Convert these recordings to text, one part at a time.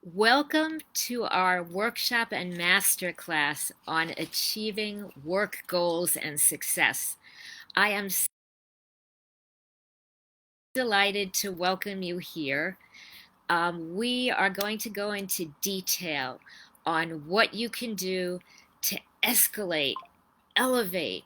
Welcome to our workshop and masterclass on achieving work goals and success. I am delighted to welcome you here. We are going to go into detail on what you can do to escalate, elevate,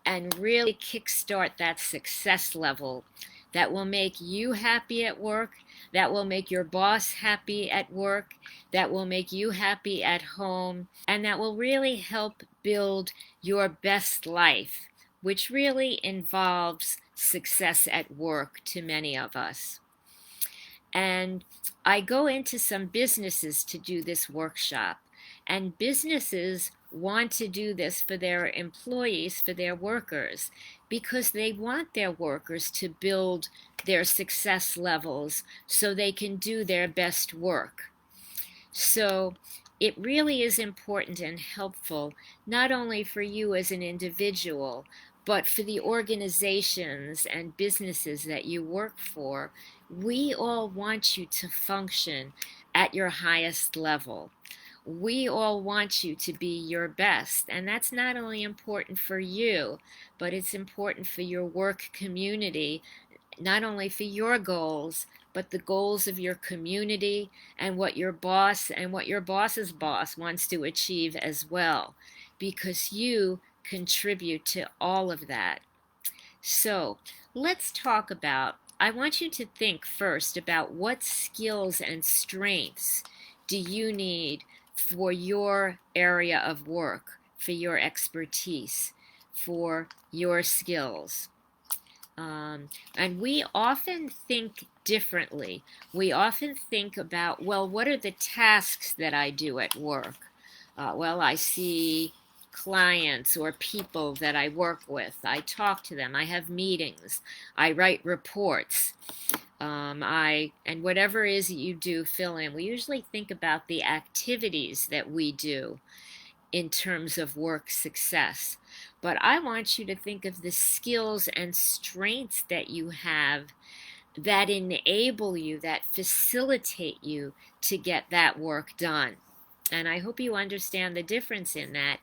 and really kickstart that success level that will make you happy at work, that will make your boss happy at work, that will make you happy at home, and that will really help build your best life, which really involves success at work to many of us. And I go into some businesses to do this workshop. And businesses want to do this for their employees, for their workers, because they want their workers to build their success levels so they can do their best work. So it really is important and helpful, not only for you as an individual, but for the organizations and businesses that you work for. We all want you to function at your highest level. We all want you to be your best. And that's not only important for you, but it's important for your work community, not only for your goals, but the goals of your community and what your boss and what your boss's boss wants to achieve as well, because you contribute to all of that. So let's talk about, I want you to think first about what skills and strengths do you need for your area of work, for your expertise, for your skills. And we often think differently. We often think about, well, what are the tasks that I do at work? Well, I see clients or people that I work with. I talk to them. I have meetings. I write reports. And whatever it is that you do, fill in. We usually think about the activities that we do in terms of work success. But I want you to think of the skills and strengths that you have that enable you, that facilitate you to get that work done. And I hope you understand the difference in that.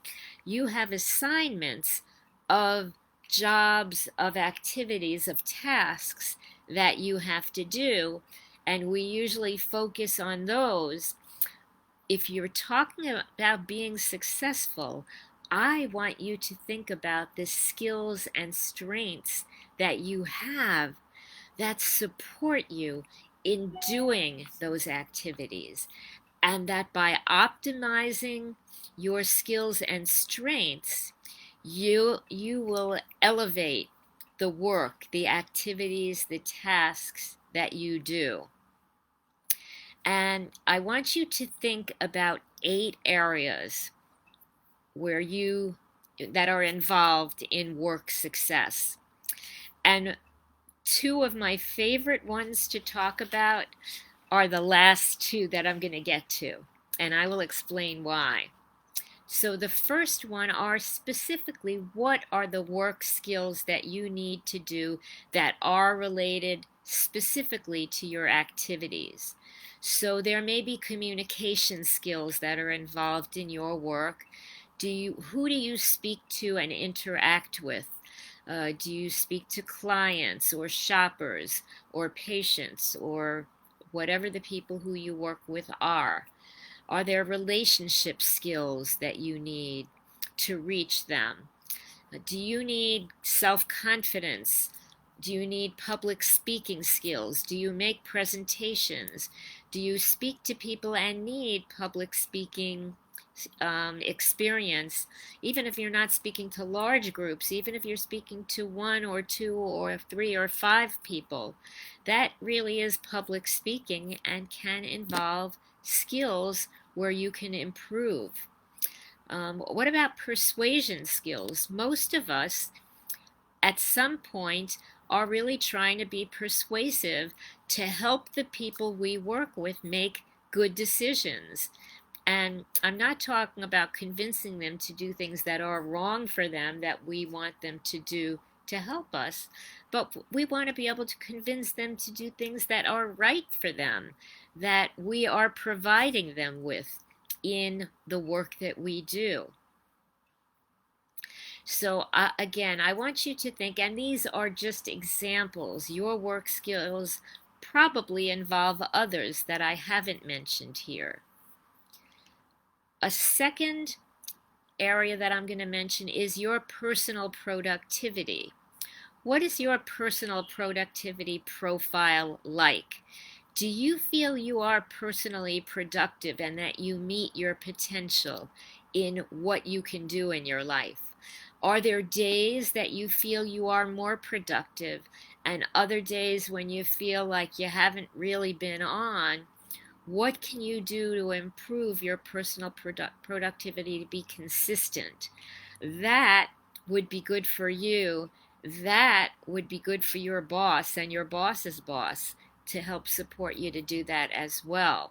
You have assignments of jobs, of activities, of tasks that you have to do, and we usually focus on those. If you're talking about being successful, I want you to think about the skills and strengths that you have that support you in doing those activities. And that by optimizing your skills and strengths, you will elevate the work, the activities, the tasks that you do. And I want you to think about 8 areas where you that are involved in work success. And 2 of my favorite ones to talk about are the last 2 that I'm going to get to, and I will explain why. So the first one are specifically, what are the work skills that you need to do that are related specifically to your activities. So there may be communication skills that are involved in your work. Who do you speak to and interact with? Do you speak to clients or shoppers or patients or whatever the people who you work with are? Are there relationship skills that you need to reach them? Do you need self-confidence? Do you need public speaking skills? Do you make presentations? Do you speak to people and need public speaking experience, even if you're not speaking to large groups, even if you're speaking to 1 or 2 or 3 or 5 people? That really is public speaking and can involve skills where you can improve. What about persuasion skills? Most of us at some point are really trying to be persuasive to help the people we work with make good decisions. And I'm not talking about convincing them to do things that are wrong for them, that we want them to do to help us, but we want to be able to convince them to do things that are right for them, that we are providing them with in the work that we do. So, again, I want you to think, and these are just examples. Your work skills probably involve others that I haven't mentioned here. A second area that I'm going to mention is your personal productivity. What is your personal productivity profile like? Do you feel you are personally productive and that you meet your potential in what you can do in your life? Are there days that you feel you are more productive and other days when you feel like you haven't really been on? What can you do to improve your personal productivity to be consistent? That would be good for you. That would be good for your boss and your boss's boss to help support you to do that as well.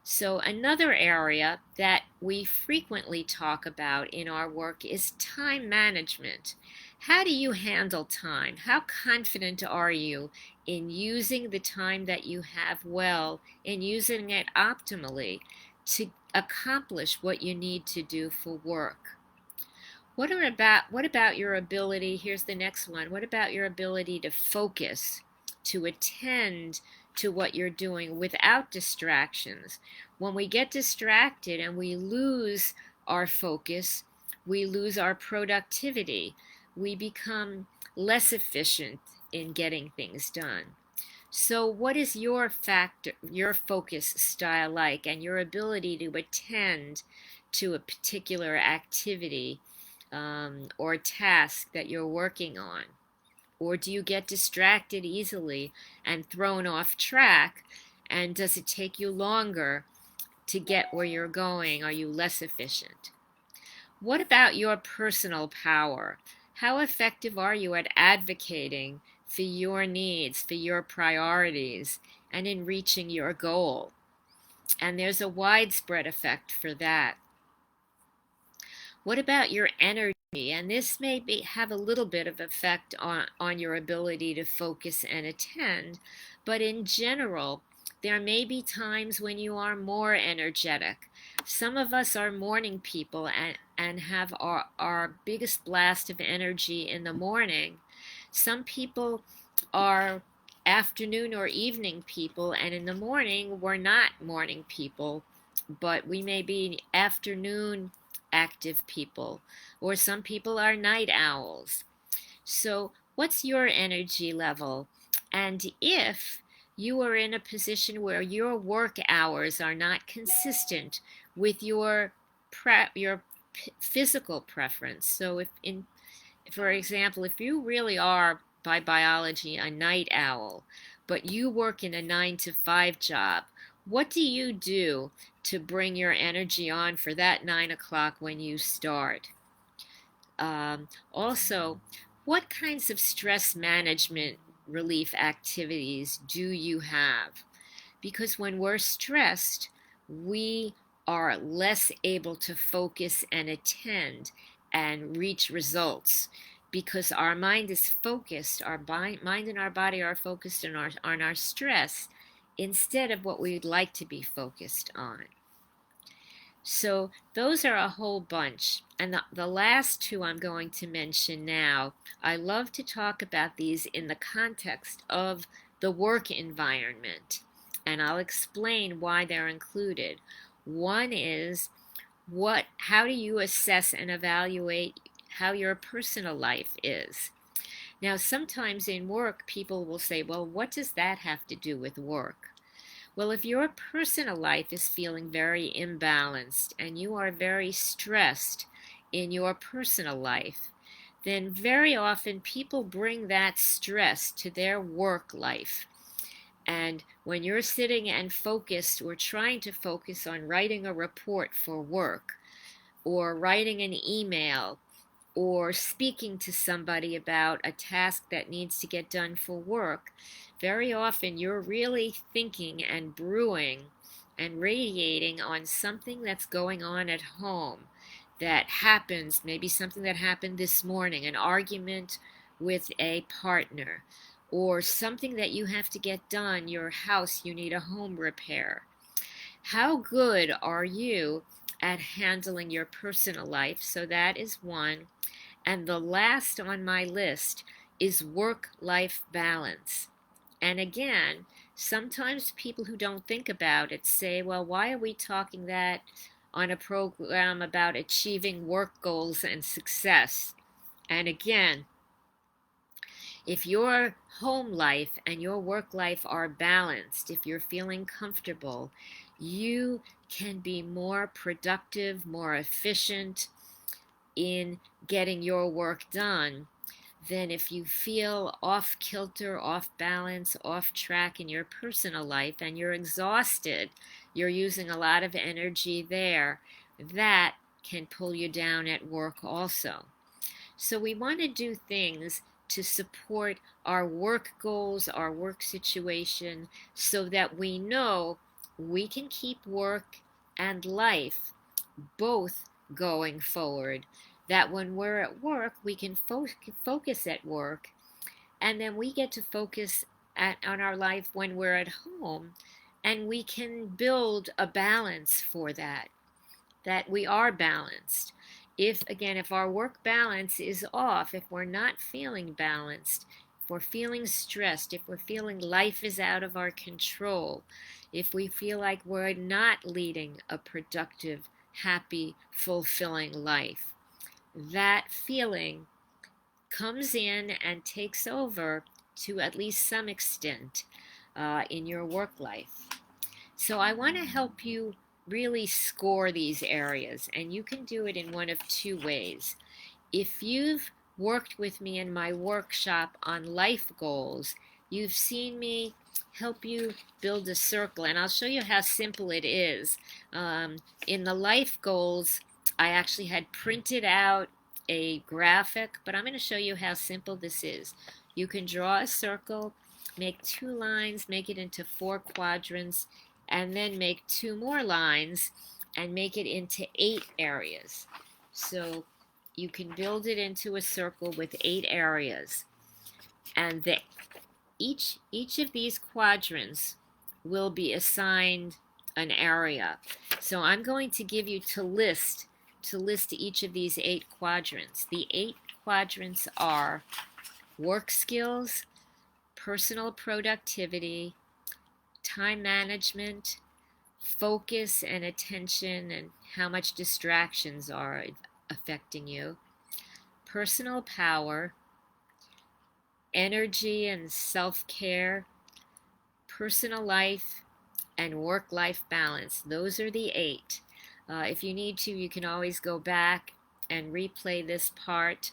So another area that we frequently talk about in our work is time management. How do you handle time? How confident are you in using the time that you have well and using it optimally to accomplish what you need to do for work? What about your ability? Here's the next one. What about your ability to focus, to attend to what you're doing without distractions? When we get distracted and we lose our focus, we lose our productivity. We become less efficient in getting things done. So what is your focus style like, and your ability to attend to a particular activity or task that you're working on? Or do you get distracted easily and thrown off track? And does it take you longer to get where you're going? Are you less efficient? What about your personal power? How effective are you at advocating for your needs, for your priorities, and in reaching your goal? And there's a widespread effect for that. What about your energy? And this may have a little bit of effect on your ability to focus and attend, but in general, there may be times when you are more energetic. Some of us are morning people and have our biggest blast of energy in the morning. Some people are afternoon or evening people, and in the morning, we're not morning people, but we may be afternoon active people, or some people are night owls. So, what's your energy level? And if you are in a position where your work hours are not consistent with your physical preference, so for example, if you really are by biology a night owl, but you work in a 9 to 5 job, what do you do to bring your energy on for that 9 o'clock when you start? Also, what kinds of stress management relief activities do you have? Because when we're stressed, we are less able to focus and attend and reach results because our mind is focused, our mind and our body are focused on our stress instead of what we'd like to be focused on. So those are a whole bunch. And the last two I'm going to mention now, I love to talk about these in the context of the work environment. And I'll explain why they're included. One is how do you assess and evaluate how your personal life is? Now, sometimes in work, people will say, well, what does that have to do with work? Well, if your personal life is feeling very imbalanced and you are very stressed in your personal life, then very often people bring that stress to their work life. And when you're sitting and focused or trying to focus on writing a report for work, or writing an email, or speaking to somebody about a task that needs to get done for work, very often you're really thinking and brewing and radiating on something that's going on at home that happens, maybe something that happened this morning, an argument with a partner, or something that you have to get done, your house, you need a home repair. How good are you at handling your personal life? So that is one. And the last on my list is work-life balance. And again, sometimes people who don't think about it say, well, why are we talking that on a program about achieving work goals and success? And again, if your home life and your work life are balanced, if you're feeling comfortable, you can be more productive, more efficient in getting your work done than if you feel off kilter, off balance, off track in your personal life and you're exhausted. You're using a lot of energy there. That can pull you down at work also. So we want to do things to support our work goals, our work situation, so that we know we can keep work and life both going forward. That when we're at work, we can focus at work, and then we get to focus on our life when we're at home, and we can build a balance for that, that we are balanced. If our work balance is off, if we're not feeling balanced, if we're feeling stressed, if we're feeling life is out of our control, if we feel like we're not leading a productive, happy, fulfilling life, that feeling comes in and takes over to at least some extent in your work life. So I want to help you really score these areas, and you can do it in one of two ways. If you've worked with me in my workshop on life goals, you've seen me help you build a circle, and I'll show you how simple it is. In the life goals, I actually had printed out a graphic, but I'm going to show you how simple this is. You can draw a circle, make 2 lines, make it into 4 quadrants, and then make 2 more lines and make it into 8 areas. So you can build it into a circle with 8 areas. And each of these quadrants will be assigned an area. So I'm going to give you to list each of these 8 quadrants. The 8 quadrants are work skills, personal productivity, time management, focus and attention and how much distractions are affecting you, personal power, energy and self-care, personal life, and work-life balance. Those are the 8. If you need to, you can always go back and replay this part.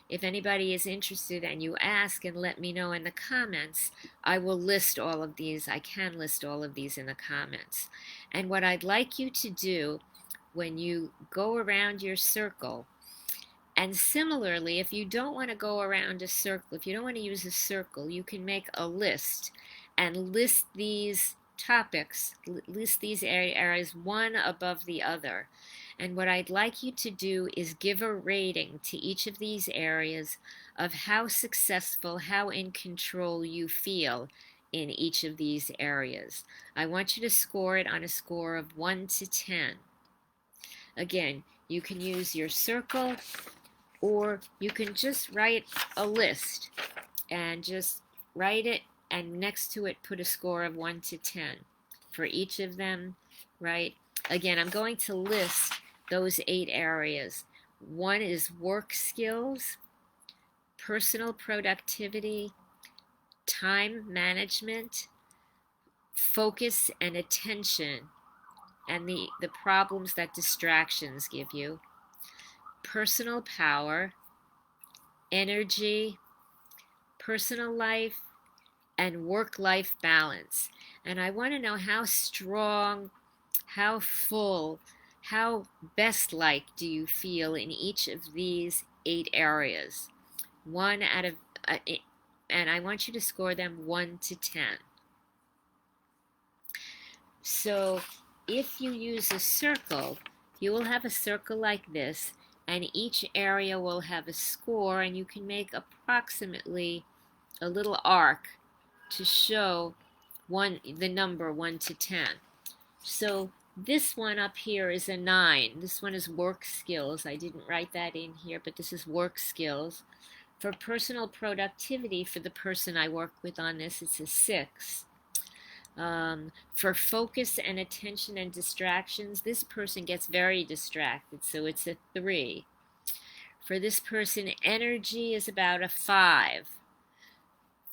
If anybody is interested and you ask and let me know in the comments, I will list all of these. I can list all of these in the comments. And what I'd like you to do when you go around your circle, and similarly, if you don't want to go around a circle, if you don't want to use a circle, you can make a list and list these topics, list these areas one above the other. And what I'd like you to do is give a rating to each of these areas of how successful, how in control you feel in each of these areas. I want you to score it on a score of 1 to 10. Again, you can use your circle, or you can just write a list and just write it, and next to it put a score of 1 to 10 for each of them, right? Again, I'm going to list those 8 areas. 1 is work skills, personal productivity, time management, focus and attention, and the problems that distractions give you, personal power, energy, personal life, and work-life balance. And I want to know how strong, how full, how best-like do you feel in each of these 8 areas. And I want you to score them 1 to 10. So if you use a circle, you will have a circle like this, and each area will have a score, and you can make approximately a little arc to show the number 1 to 10. So this one up here is a 9. This one is work skills. I didn't write that in here, but this is work skills. For personal productivity, for the person I work with on this, it's a 6. For focus and attention and distractions, this person gets very distracted, so it's a 3. For this person, energy is about a 5.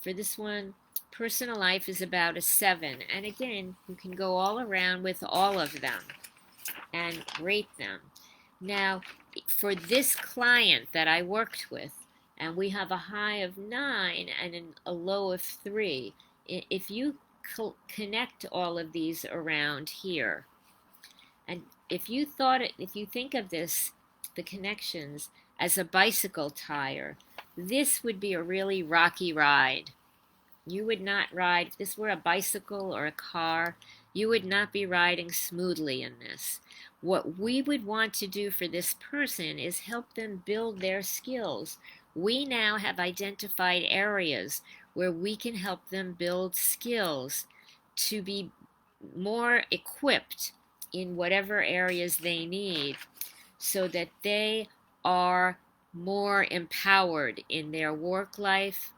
For this one, personal life is about a 7. And again, you can go all around with all of them and rate them. Now, for this client that I worked with, and we have a high of 9 and a low of 3, if you connect all of these around here, and if you think of this, the connections, as a bicycle tire, this would be a really rocky ride. You would not ride, if this were a bicycle or a car, you would not be riding smoothly in this. What we would want to do for this person is help them build their skills. We now have identified areas where we can help them build skills to be more equipped in whatever areas they need, so that they are more empowered in their work life,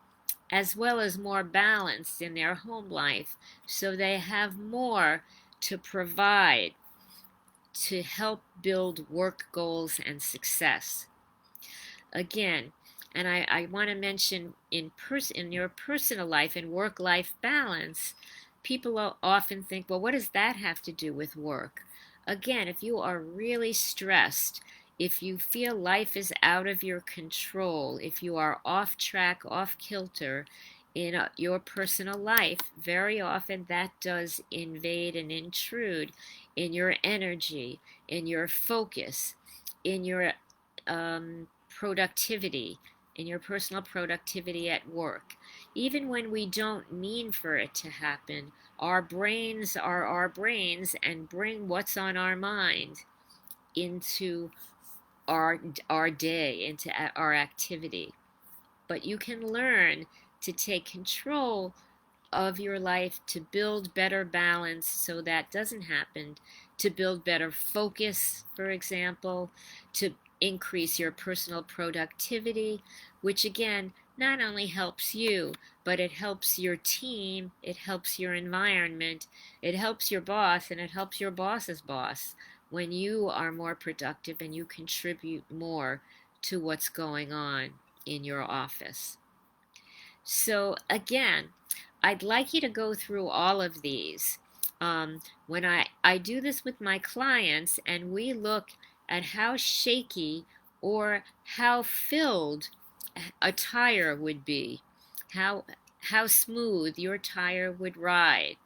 as well as more balanced in their home life, so they have more to provide to help build work goals and success. Again, and I want to mention in your personal life and work-life balance, people often think, well, what does that have to do with work? Again, if you are really stressed, if you feel life is out of your control, if you are off track, off kilter in your personal life, very often that does invade and intrude in your energy, in your focus, in your productivity, in your personal productivity at work. Even when we don't mean for it to happen, our brains are our brains and bring what's on our mind into our day, into our activity. But you can learn to take control of your life, to build better balance so that doesn't happen, to build better focus, for example, to increase your personal productivity, which again not only helps you, but it helps your team, it helps your environment, it helps your boss, and it helps your boss's boss when you are more productive and you contribute more to what's going on in your office. So again, I'd like you to go through all of these. When I do this with my clients, and we look at how shaky or how filled a tire would be, how smooth your tire would ride.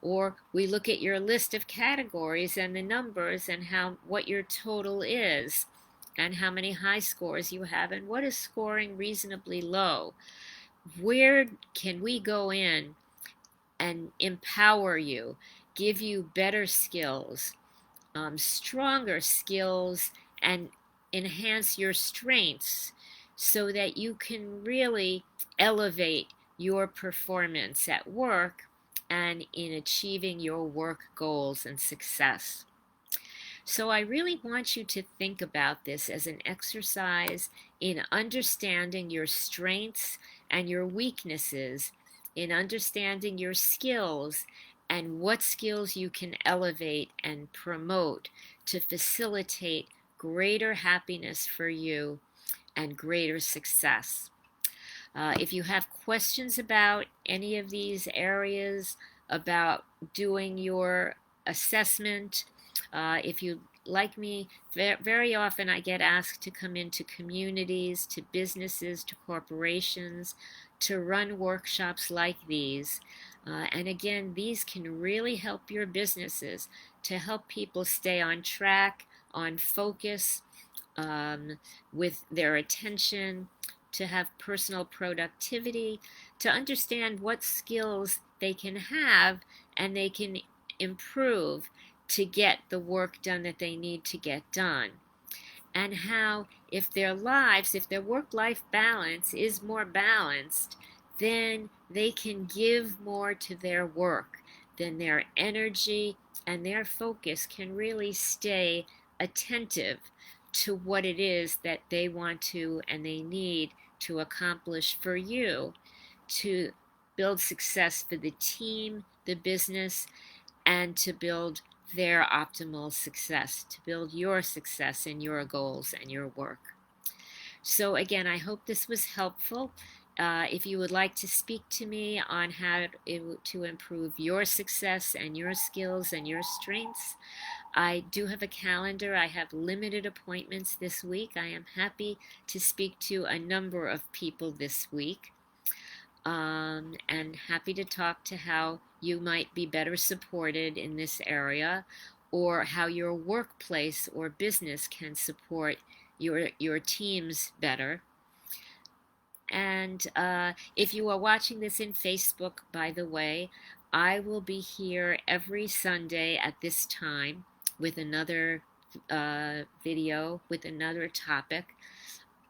Or we look at your list of categories and the numbers and what your total is, and how many high scores you have, and what is scoring reasonably low. Where can we go in and empower you, give you better skills, stronger skills, and enhance your strengths so that you can really elevate your performance at work and in achieving your work goals and success. So I really want you to think about this as an exercise in understanding your strengths and your weaknesses, in understanding your skills and what skills you can elevate and promote to facilitate greater happiness for you and greater success. If you have questions about any of these areas, about doing your assessment, if you like me, very often I get asked to come into communities, to businesses, to corporations, to run workshops like these. And again, these can really help your businesses to help people stay on track, on focus, with their attention, to have personal productivity, to understand what skills they can have and they can improve to get the work done that they need to get done. And how, if their work life balance is more balanced, then they can give more to their work. Then their energy and their focus can really stay attentive to what it is that they want to and they need to accomplish for you to build success for the team, the business, and to build their optimal success, to build your success and your goals and your work. So, again, I hope this was helpful. If you would like to speak to me on how to improve your success and your skills and your strengths, I do have a calendar. I have limited appointments this week. I am happy to speak to a number of people this week, and happy to talk to how you might be better supported in this area, or how your workplace or business can support your teams better. And if you are watching this in Facebook, by the way, I will be here every Sunday at this time with another video with another topic,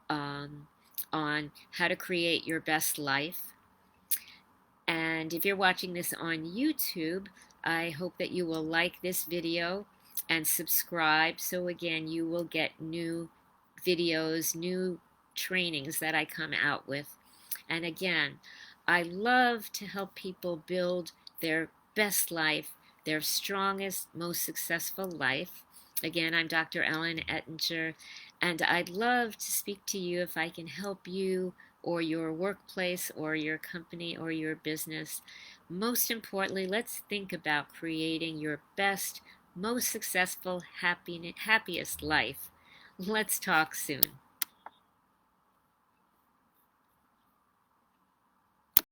on how to create your best life. And if you're watching this on YouTube, I hope that you will like this video and subscribe. So again, you will get new videos, new trainings that I come out with. And again, I love to help people build their best life, their strongest, most successful life. Again, I'm Dr. Ellen Ettinger, and I'd love to speak to you if I can help you or your workplace or your company or your business. Most importantly, let's think about creating your best, most successful, happiest life. Let's talk soon.